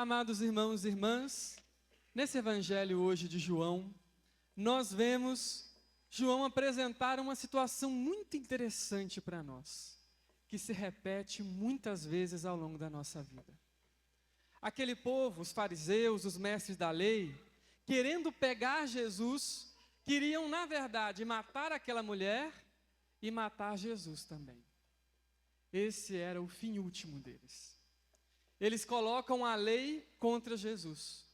Amados irmãos e irmãs, nesse evangelho hoje de João, nós vemos João apresentar uma situação muito interessante para nós, que se repete muitas vezes ao longo da nossa vida. Aquele povo, os fariseus, os mestres da lei, querendo pegar Jesus, queriam, na verdade, matar aquela mulher e matar Jesus também. Esse era o fim último deles. Eles colocam a lei contra Jesus.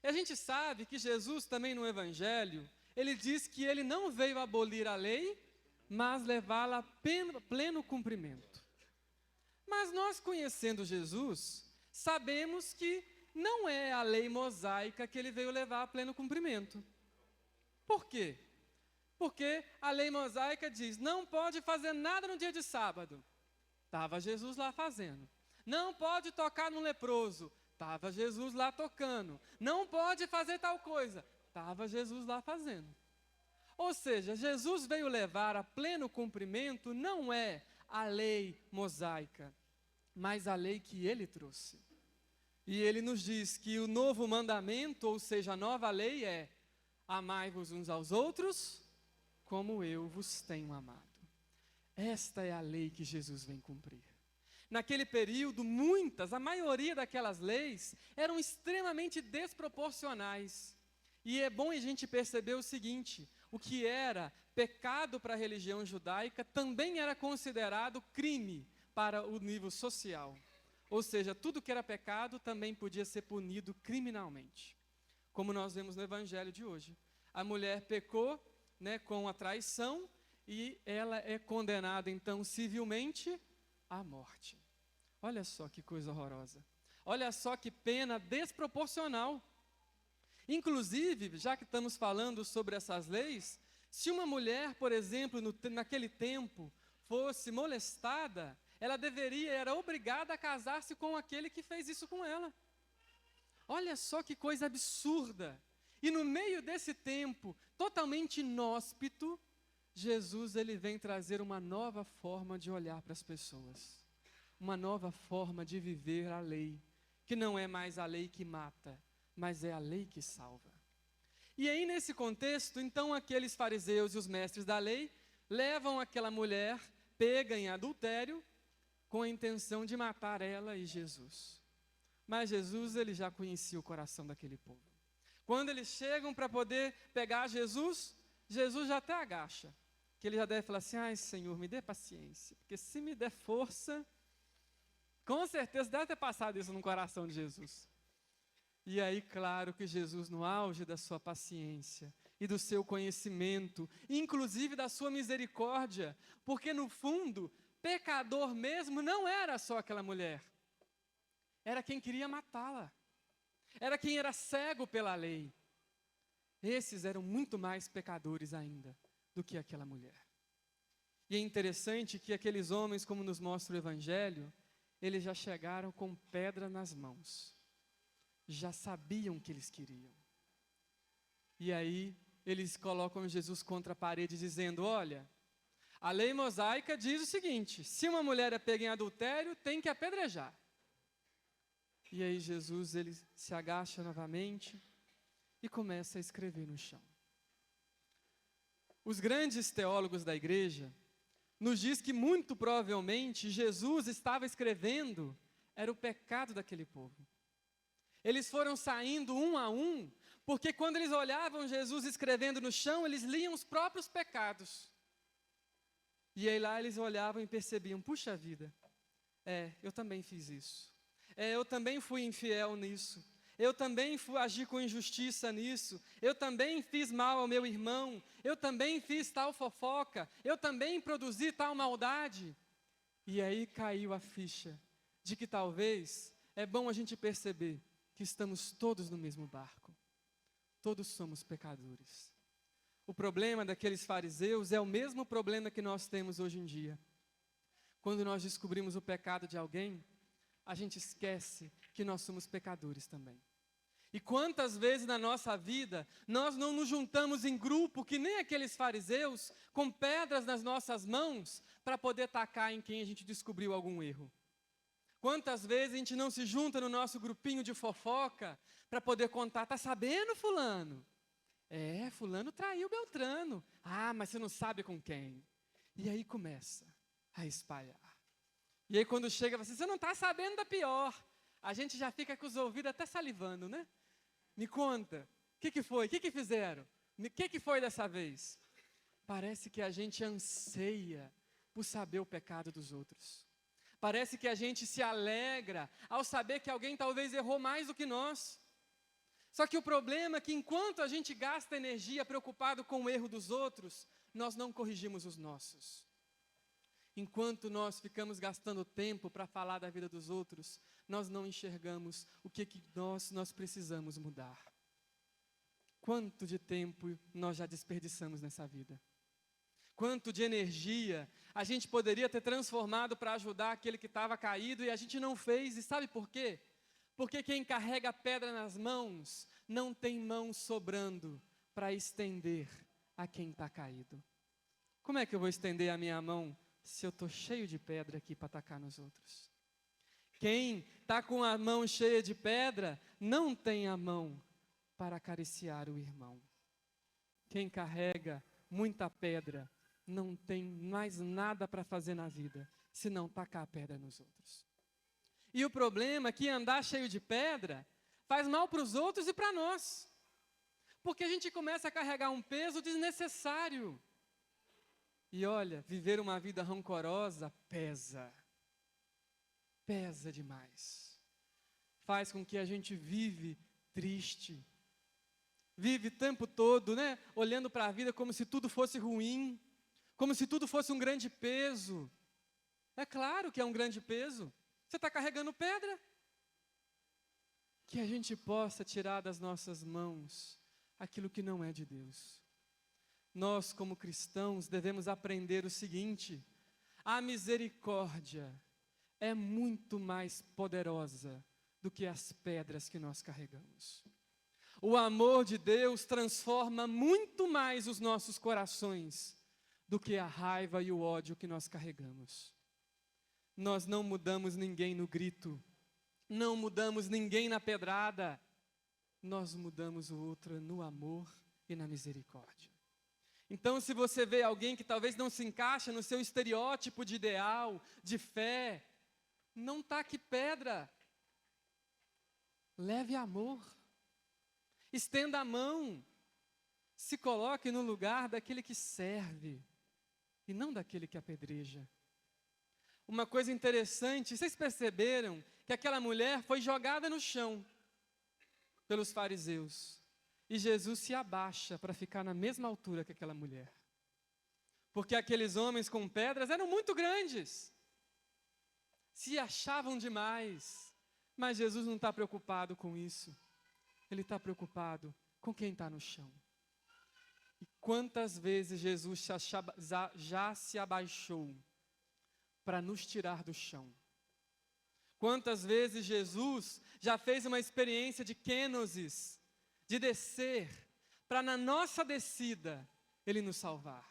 E a gente sabe que Jesus também no Evangelho, ele diz que ele não veio abolir a lei, mas levá-la a pleno cumprimento. Mas nós, conhecendo Jesus, sabemos que não é a lei mosaica que ele veio levar a pleno cumprimento. Por quê? Porque a lei mosaica diz, não pode fazer nada no dia de sábado. Estava Jesus lá fazendo. Não pode tocar no leproso. Estava Jesus lá tocando. Não pode fazer tal coisa. Estava Jesus lá fazendo. Ou seja, Jesus veio levar a pleno cumprimento não é a lei mosaica, mas a lei que ele trouxe. E ele nos diz que o novo mandamento, ou seja, a nova lei é: amai-vos uns aos outros, como eu vos tenho amado. Esta é a lei que Jesus vem cumprir. Naquele período, a maioria daquelas leis eram extremamente desproporcionais. E é bom a gente perceber o seguinte: o que era pecado para a religião judaica também era considerado crime para o nível social. Ou seja, tudo que era pecado também podia ser punido criminalmente. Como nós vemos no evangelho de hoje. A mulher pecou, com a traição e ela é condenada então civilmente à morte. Olha só que coisa horrorosa. Olha só que pena desproporcional. Inclusive, já que estamos falando sobre essas leis, se uma mulher, por exemplo, naquele tempo, fosse molestada, ela era obrigada a casar-se com aquele que fez isso com ela. Olha só que coisa absurda. E no meio desse tempo, totalmente inóspito, Jesus ele vem trazer uma nova forma de olhar para as pessoas. Uma nova forma de viver a lei, que não é mais a lei que mata, mas é a lei que salva. E aí nesse contexto, então aqueles fariseus e os mestres da lei levam aquela mulher pega em adultério com a intenção de matar ela e Jesus. Mas Jesus ele já conhecia o coração daquele povo. Quando eles chegam para poder pegar Jesus, Jesus já até agacha. Que ele já deve falar assim: ai Senhor, me dê paciência, porque se me der força, com certeza deve ter passado isso no coração de Jesus. E aí, claro que Jesus, no auge da sua paciência e do seu conhecimento, inclusive da sua misericórdia, porque no fundo, pecador mesmo não era só aquela mulher, era quem queria matá-la, era quem era cego pela lei. Esses eram muito mais pecadores ainda do que aquela mulher. E é interessante que aqueles homens, como nos mostra o Evangelho, eles já chegaram com pedra nas mãos. Já sabiam o que eles queriam. E aí, eles colocam Jesus contra a parede, dizendo: olha, a lei mosaica diz o seguinte: se uma mulher é pega em adultério, tem que apedrejar. E aí Jesus, ele se agacha novamente e começa a escrever no chão. Os grandes teólogos da igreja nos diz que muito provavelmente Jesus estava escrevendo era o pecado daquele povo. Eles foram saindo um a um, porque quando eles olhavam Jesus escrevendo no chão, eles liam os próprios pecados. E aí lá eles olhavam e percebiam: puxa vida, eu também fiz isso. Eu também fui infiel nisso. Eu também agi com injustiça nisso. Eu também fiz mal ao meu irmão. Eu também fiz tal fofoca. Eu também produzi tal maldade. E aí caiu a ficha de que talvez é bom a gente perceber que estamos todos no mesmo barco. Todos somos pecadores. O problema daqueles fariseus é o mesmo problema que nós temos hoje em dia. Quando nós descobrimos o pecado de alguém, a gente esquece que nós somos pecadores também. E quantas vezes na nossa vida nós não nos juntamos em grupo, que nem aqueles fariseus, com pedras nas nossas mãos, para poder tacar em quem a gente descobriu algum erro. Quantas vezes a gente não se junta no nosso grupinho de fofoca para poder contar, tá sabendo, fulano? Fulano traiu Beltrano. Ah, mas você não sabe com quem. E aí começa a espalhar. E aí quando chega, você não está sabendo da pior. A gente já fica com os ouvidos até salivando, né? Me conta, o que foi? O que fizeram? O que foi dessa vez? Parece que a gente anseia por saber o pecado dos outros. Parece que a gente se alegra ao saber que alguém talvez errou mais do que nós. Só que o problema é que enquanto a gente gasta energia preocupado com o erro dos outros, nós não corrigimos os nossos. Enquanto nós ficamos gastando tempo para falar da vida dos outros, nós não enxergamos o que nós precisamos mudar. Quanto de tempo nós já desperdiçamos nessa vida? Quanto de energia a gente poderia ter transformado para ajudar aquele que estava caído e a gente não fez, e sabe por quê? Porque quem carrega a pedra nas mãos não tem mão sobrando para estender a quem está caído. Como é que eu vou estender a minha mão se eu estou cheio de pedra aqui para atacar nos outros? Quem está com a mão cheia de pedra não tem a mão para acariciar o irmão. Quem carrega muita pedra não tem mais nada para fazer na vida, senão tacar a pedra nos outros. E o problema é que andar cheio de pedra faz mal para os outros e para nós. Porque a gente começa a carregar um peso desnecessário. E olha, viver uma vida rancorosa pesa. Pesa demais. Faz com que a gente vive triste. Vive o tempo todo, né? Olhando para a vida como se tudo fosse ruim. Como se tudo fosse um grande peso. É claro que é um grande peso. Você está carregando pedra? Que a gente possa tirar das nossas mãos aquilo que não é de Deus. Nós, como cristãos, devemos aprender o seguinte: a misericórdia é muito mais poderosa do que as pedras que nós carregamos. O amor de Deus transforma muito mais os nossos corações do que a raiva e o ódio que nós carregamos. Nós não mudamos ninguém no grito, não mudamos ninguém na pedrada, nós mudamos o outro no amor e na misericórdia. Então, se você vê alguém que talvez não se encaixa no seu estereótipo de ideal, de fé, não taque pedra, leve amor, estenda a mão, se coloque no lugar daquele que serve e não daquele que apedreja. Uma coisa interessante, vocês perceberam que aquela mulher foi jogada no chão pelos fariseus. E Jesus se abaixa para ficar na mesma altura que aquela mulher. Porque aqueles homens com pedras eram muito grandes. Se achavam demais. Mas Jesus não está preocupado com isso. Ele está preocupado com quem está no chão. E quantas vezes Jesus já se abaixou para nos tirar do chão? Quantas vezes Jesus já fez uma experiência de kenosis, de descer, para na nossa descida Ele nos salvar?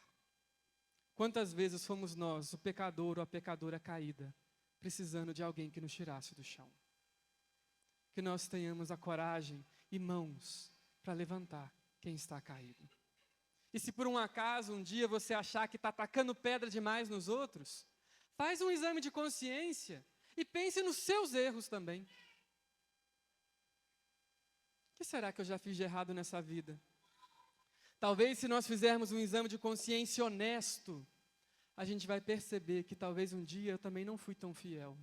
Quantas vezes fomos nós, o pecador ou a pecadora caída, precisando de alguém que nos tirasse do chão? Que nós tenhamos a coragem e mãos para levantar quem está caído. E se por um acaso um dia você achar que está tacando pedra demais nos outros, faz um exame de consciência e pense nos seus erros também. O que será que eu já fiz de errado nessa vida? Talvez se nós fizermos um exame de consciência honesto, a gente vai perceber que talvez um dia eu também não fui tão fiel.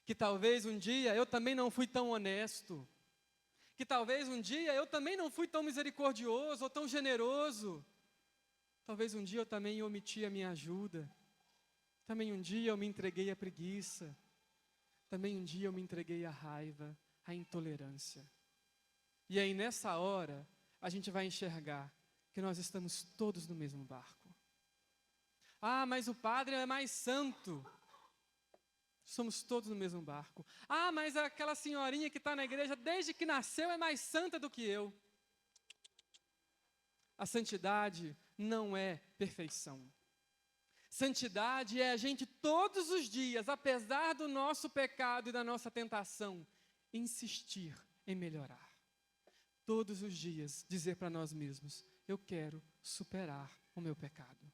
Que talvez um dia eu também não fui tão honesto. Que talvez um dia eu também não fui tão misericordioso ou tão generoso. Talvez um dia eu também omiti a minha ajuda. Também um dia eu me entreguei à preguiça. Também um dia eu me entreguei à raiva, à intolerância. E aí nessa hora, a gente vai enxergar que nós estamos todos no mesmo barco. Ah, mas o padre é mais santo. Somos todos no mesmo barco. Ah, mas aquela senhorinha que está na igreja desde que nasceu é mais santa do que eu. A santidade não é perfeição. Santidade é a gente todos os dias, apesar do nosso pecado e da nossa tentação, insistir em melhorar. Todos os dias dizer para nós mesmos: eu quero superar o meu pecado.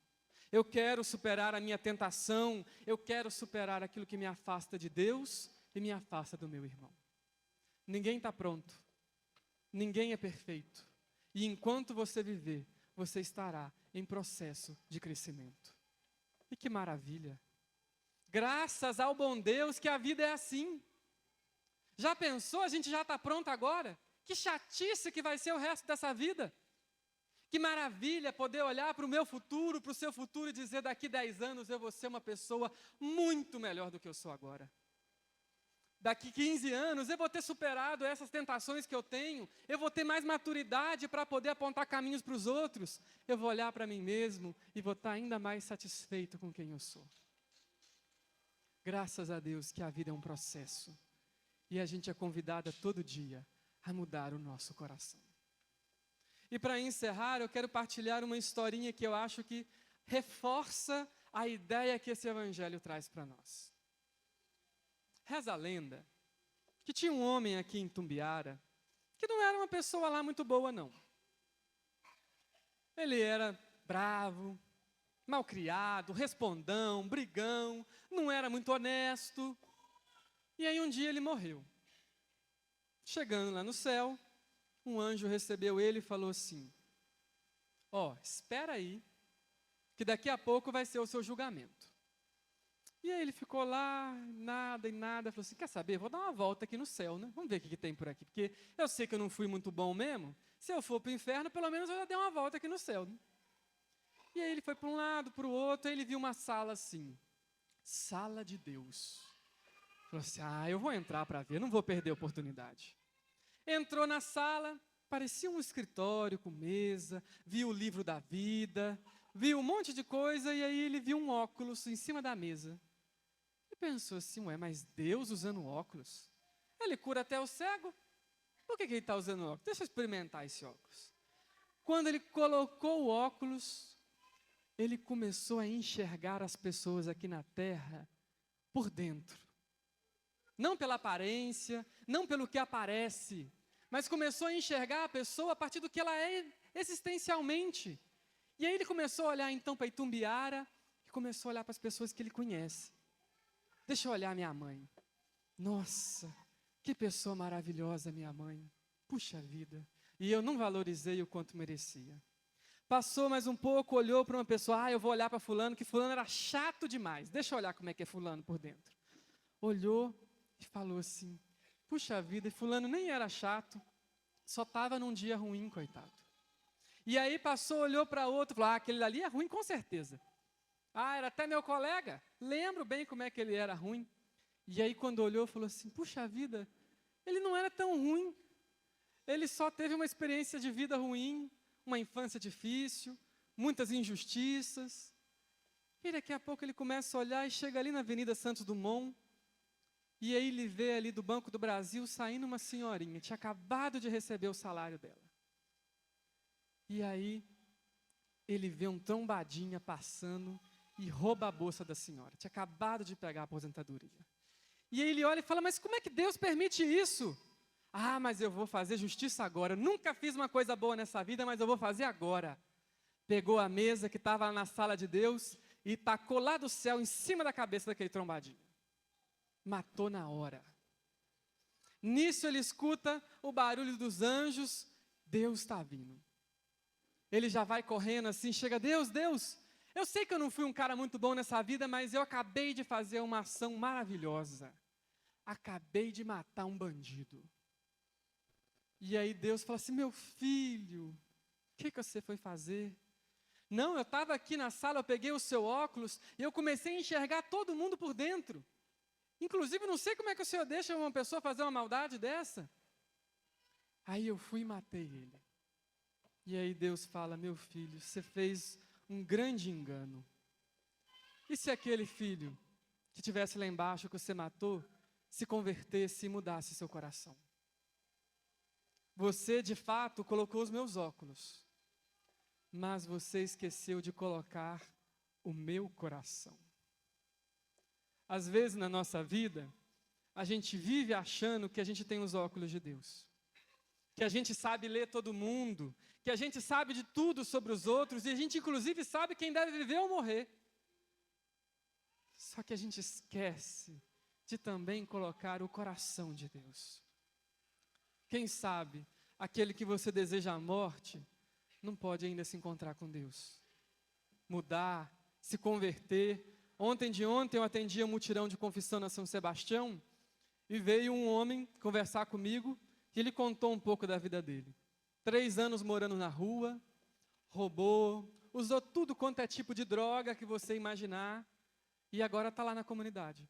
Eu quero superar a minha tentação, eu quero superar aquilo que me afasta de Deus e me afasta do meu irmão. Ninguém está pronto, ninguém é perfeito. E enquanto você viver, você estará em processo de crescimento. E que maravilha! Graças ao bom Deus que a vida é assim. Já pensou? A gente já está pronto agora? Que chatice que vai ser o resto dessa vida. Que maravilha poder olhar para o meu futuro, para o seu futuro e dizer: daqui 10 anos eu vou ser uma pessoa muito melhor do que eu sou agora. Daqui 15 anos eu vou ter superado essas tentações que eu tenho, eu vou ter mais maturidade para poder apontar caminhos para os outros, eu vou olhar para mim mesmo e vou estar ainda mais satisfeito com quem eu sou. Graças a Deus que a vida é um processo e a gente é convidada todo dia a mudar o nosso coração. E para encerrar, eu quero partilhar uma historinha que eu acho que reforça a ideia que esse evangelho traz para nós. Reza a lenda que tinha um homem aqui em Tumbiara que não era uma pessoa lá muito boa, não. Ele era bravo, malcriado, respondão, brigão, não era muito honesto. E aí um dia ele morreu. Chegando lá no céu, um anjo recebeu ele e falou assim: espera aí, que daqui a pouco vai ser o seu julgamento. E aí ele ficou lá, nada e nada, falou assim: quer saber, vou dar uma volta aqui no céu, né? Vamos ver o que tem por aqui, porque eu sei que eu não fui muito bom mesmo, se eu for para o inferno, pelo menos eu já dei uma volta aqui no céu, né? E aí ele foi para um lado, para o outro, aí ele viu uma sala assim, sala de Deus. Falou assim: eu vou entrar para ver, não vou perder a oportunidade. Entrou na sala, parecia um escritório com mesa, viu o livro da vida, viu um monte de coisa, e aí ele viu um óculos em cima da mesa. E pensou assim: mas Deus usando óculos? Ele cura até o cego? Por que ele está usando óculos? Deixa eu experimentar esse óculos. Quando ele colocou o óculos, ele começou a enxergar as pessoas aqui na terra por dentro. Não pela aparência, não pelo que aparece, mas começou a enxergar a pessoa a partir do que ela é existencialmente. E aí ele começou a olhar então para Itumbiara e começou a olhar para as pessoas que ele conhece. Deixa eu olhar minha mãe. Nossa, que pessoa maravilhosa minha mãe. Puxa vida. E eu não valorizei o quanto merecia. Passou mais um pouco, olhou para uma pessoa: eu vou olhar para fulano, que fulano era chato demais. Deixa eu olhar como é que é fulano por dentro. Olhou e falou assim: puxa vida, e fulano nem era chato, só estava num dia ruim, coitado. E aí passou, olhou para outro, falou: aquele ali é ruim com certeza. Era até meu colega, lembro bem como é que ele era ruim. E aí quando olhou, falou assim: puxa vida, ele não era tão ruim. Ele só teve uma experiência de vida ruim, uma infância difícil, muitas injustiças. E daqui a pouco ele começa a olhar e chega ali na Avenida Santos Dumont, e aí ele vê ali do Banco do Brasil saindo uma senhorinha, tinha acabado de receber o salário dela. E aí ele vê um trombadinha passando e rouba a bolsa da senhora. Tinha acabado de pegar a aposentadoria. E aí ele olha e fala: mas como é que Deus permite isso? Mas eu vou fazer justiça agora. Eu nunca fiz uma coisa boa nessa vida, mas eu vou fazer agora. Pegou a mesa que estava na sala de Deus e tacou lá do céu em cima da cabeça daquele trombadinho. Matou na hora. Nisso ele escuta o barulho dos anjos. Deus está vindo. Ele já vai correndo assim, chega: Deus, eu sei que eu não fui um cara muito bom nessa vida, mas eu acabei de fazer uma ação maravilhosa. Acabei de matar um bandido. E aí Deus fala assim: meu filho, o que você foi fazer? Não, eu estava aqui na sala, eu peguei o seu óculos e eu comecei a enxergar todo mundo por dentro. Inclusive, não sei como é que o Senhor deixa uma pessoa fazer uma maldade dessa. Aí eu fui e matei ele. E aí Deus fala: meu filho, você fez um grande engano. E se aquele filho que estivesse lá embaixo que você matou, se convertesse e mudasse seu coração? Você, de fato, colocou os meus óculos, mas você esqueceu de colocar o meu coração. Às vezes na nossa vida, a gente vive achando que a gente tem os óculos de Deus, que a gente sabe ler todo mundo, que a gente sabe de tudo sobre os outros, e a gente inclusive sabe quem deve viver ou morrer. Só que a gente esquece de também colocar o coração de Deus. Quem sabe, aquele que você deseja a morte, não pode ainda se encontrar com Deus, mudar, se converter. Ontem eu atendi um mutirão de confissão na São Sebastião, e veio um homem conversar comigo, e ele contou um pouco da vida dele. 3 anos morando na rua, roubou, usou tudo quanto é tipo de droga que você imaginar, e agora está lá na comunidade.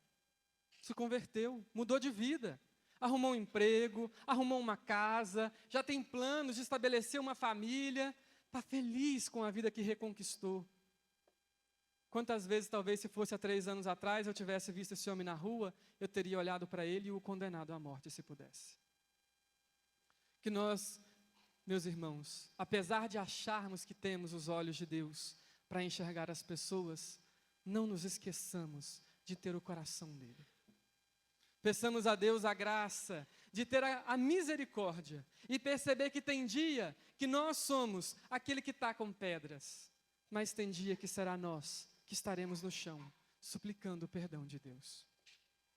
Se converteu, mudou de vida, arrumou um emprego, arrumou uma casa, já tem planos de estabelecer uma família, está feliz com a vida que reconquistou. Quantas vezes, talvez, se fosse há 3 anos atrás, eu tivesse visto esse homem na rua, eu teria olhado para ele e o condenado à morte, se pudesse. Que nós, meus irmãos, apesar de acharmos que temos os olhos de Deus para enxergar as pessoas, não nos esqueçamos de ter o coração dele. Peçamos a Deus a graça de ter a misericórdia e perceber que tem dia que nós somos aquele que está com pedras, mas tem dia que será nós que estaremos no chão, suplicando o perdão de Deus.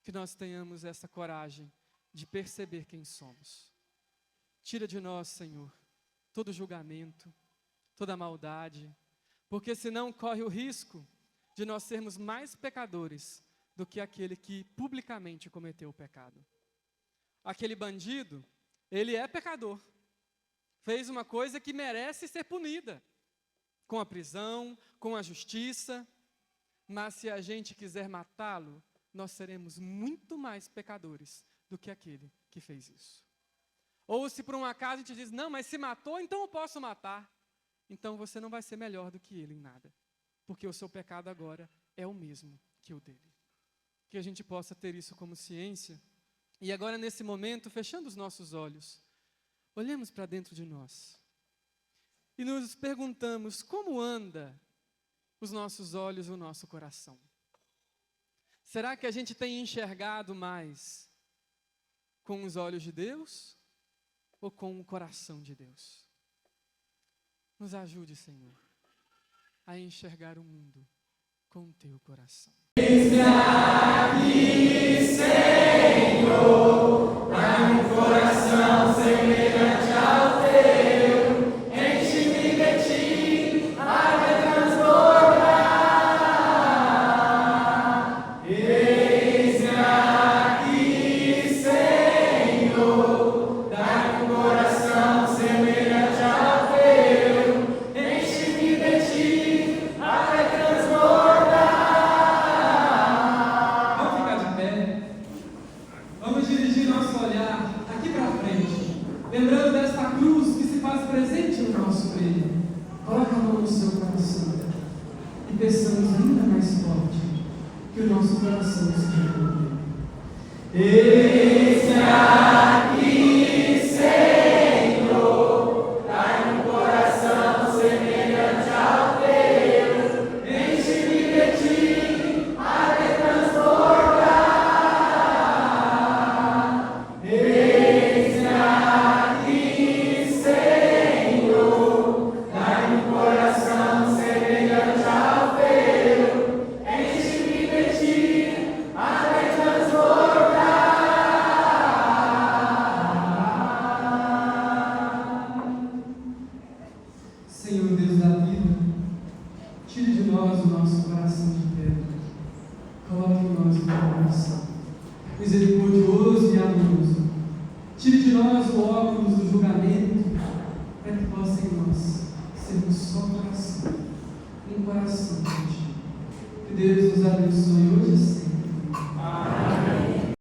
Que nós tenhamos essa coragem de perceber quem somos. Tira de nós, Senhor, todo julgamento, toda maldade, porque senão corre o risco de nós sermos mais pecadores do que aquele que publicamente cometeu o pecado. Aquele bandido, ele é pecador, fez uma coisa que merece ser punida, com a prisão, com a justiça, mas se a gente quiser matá-lo, nós seremos muito mais pecadores do que aquele que fez isso. Ou se por um acaso a gente diz, não, mas se matou, então eu posso matar. Então você não vai ser melhor do que ele em nada, porque o seu pecado agora é o mesmo que o dele. Que a gente possa ter isso como ciência. E agora nesse momento, fechando os nossos olhos, olhemos para dentro de nós e nos perguntamos como anda os nossos olhos e o nosso coração. Será que a gente tem enxergado mais com os olhos de Deus ou com o coração de Deus? Nos ajude, Senhor, a enxergar o mundo com o teu coração. Eis-me aqui, Senhor, dá-me um coração semelhante ao teu, enche-me de ti, até transbordar. Eis-me aqui, Senhor, dá-me um coração semelhante ao teu, enche-me de ti, até transbordar. Vamos dirigir nosso olhar aqui para frente, lembrando desta cruz que se faz presente no nosso meio. Coloque a mão no seu coração e peçamos ainda mais forte que o nosso coração seja puro. Eis-me aqui, Senhor, dai-me um coração semelhante ao teu, enche-me de ti, até transbordar. Eis-me aqui, Senhor, dai-me um coração semelhante ao teu, enche-me de ti, até transbordar. Senhor Deus da vida, tire de nós o nosso coração de pedra, coloque em nós o teu coração misericordioso e amoroso. Tire de nós o óculos do julgamento, para que possa em nós sermos só coração, um coração de ti. Que Deus nos abençoe hoje e sempre.